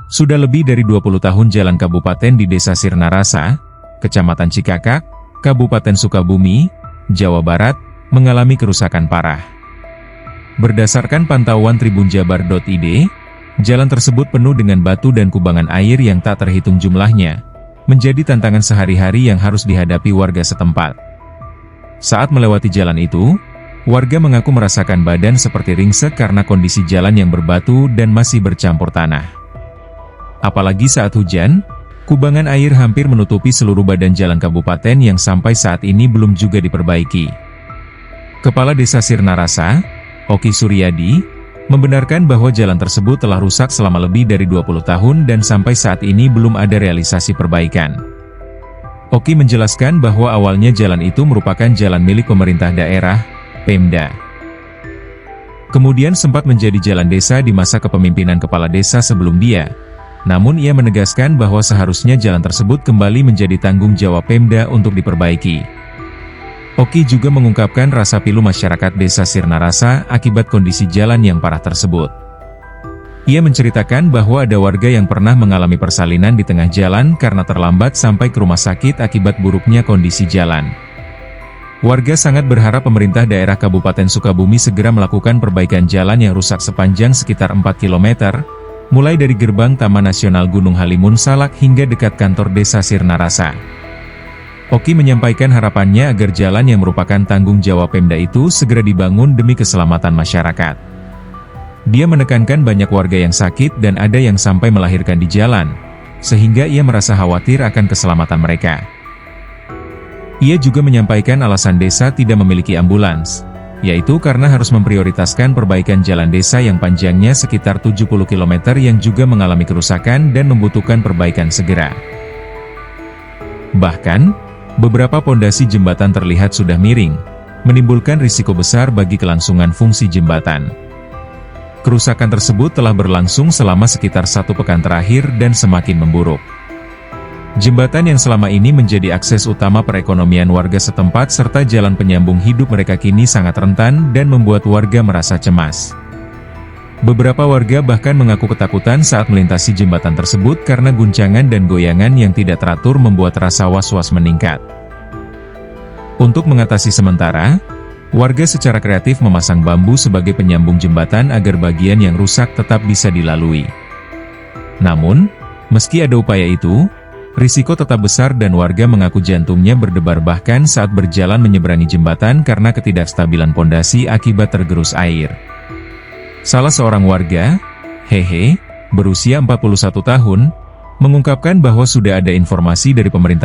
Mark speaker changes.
Speaker 1: Sudah lebih dari 20 tahun jalan kabupaten di Desa Sirnarasa, Kecamatan Cikakak, Kabupaten Sukabumi, Jawa Barat, mengalami kerusakan parah. Berdasarkan pantauan tribunjabar.id, jalan tersebut penuh dengan batu dan kubangan air yang tak terhitung jumlahnya, menjadi tantangan sehari-hari yang harus dihadapi warga setempat. Saat melewati jalan itu, warga mengaku merasakan badan seperti ringsek karena kondisi jalan yang berbatu dan masih bercampur tanah. Apalagi saat hujan, kubangan air hampir menutupi seluruh badan jalan kabupaten yang sampai saat ini belum juga diperbaiki. Kepala Desa Sirnarasa, Oki Suryadi, membenarkan bahwa jalan tersebut telah rusak selama lebih dari 20 tahun dan sampai saat ini belum ada realisasi perbaikan. Oki menjelaskan bahwa awalnya jalan itu merupakan jalan milik pemerintah daerah, Pemda. Kemudian sempat menjadi jalan desa di masa kepemimpinan kepala desa sebelum dia. Namun ia menegaskan bahwa seharusnya jalan tersebut kembali menjadi tanggung jawab Pemda untuk diperbaiki. Oki juga mengungkapkan rasa pilu masyarakat Desa Sirnarasa akibat kondisi jalan yang parah tersebut. Ia menceritakan bahwa ada warga yang pernah mengalami persalinan di tengah jalan karena terlambat sampai ke rumah sakit akibat buruknya kondisi jalan. Warga sangat berharap pemerintah daerah Kabupaten Sukabumi segera melakukan perbaikan jalan yang rusak sepanjang sekitar 4 km, mulai dari gerbang Taman Nasional Gunung Halimun Salak hingga dekat kantor Desa Sirnarasa. Oki menyampaikan harapannya agar jalan yang merupakan tanggung jawab Pemda itu segera dibangun demi keselamatan masyarakat. Dia menekankan banyak warga yang sakit dan ada yang sampai melahirkan di jalan, sehingga ia merasa khawatir akan keselamatan mereka. Ia juga menyampaikan alasan desa tidak memiliki ambulans, yaitu karena harus memprioritaskan perbaikan jalan desa yang panjangnya sekitar 70 km yang juga mengalami kerusakan dan membutuhkan perbaikan segera. Bahkan, beberapa pondasi jembatan terlihat sudah miring, menimbulkan risiko besar bagi kelangsungan fungsi jembatan. Kerusakan tersebut telah berlangsung selama sekitar 1 pekan terakhir dan semakin memburuk. Jembatan yang selama ini menjadi akses utama perekonomian warga setempat serta jalan penyambung hidup mereka kini sangat rentan dan membuat warga merasa cemas. Beberapa warga bahkan mengaku ketakutan saat melintasi jembatan tersebut karena guncangan dan goyangan yang tidak teratur membuat rasa was-was meningkat. Untuk mengatasi sementara, warga secara kreatif memasang bambu sebagai penyambung jembatan agar bagian yang rusak tetap bisa dilalui. Namun, meski ada upaya itu, risiko tetap besar dan warga mengaku jantungnya berdebar bahkan saat berjalan menyeberangi jembatan karena ketidakstabilan pondasi akibat tergerus air. Salah seorang warga, Hehe, berusia 41 tahun, mengungkapkan bahwa sudah ada informasi dari pemerintah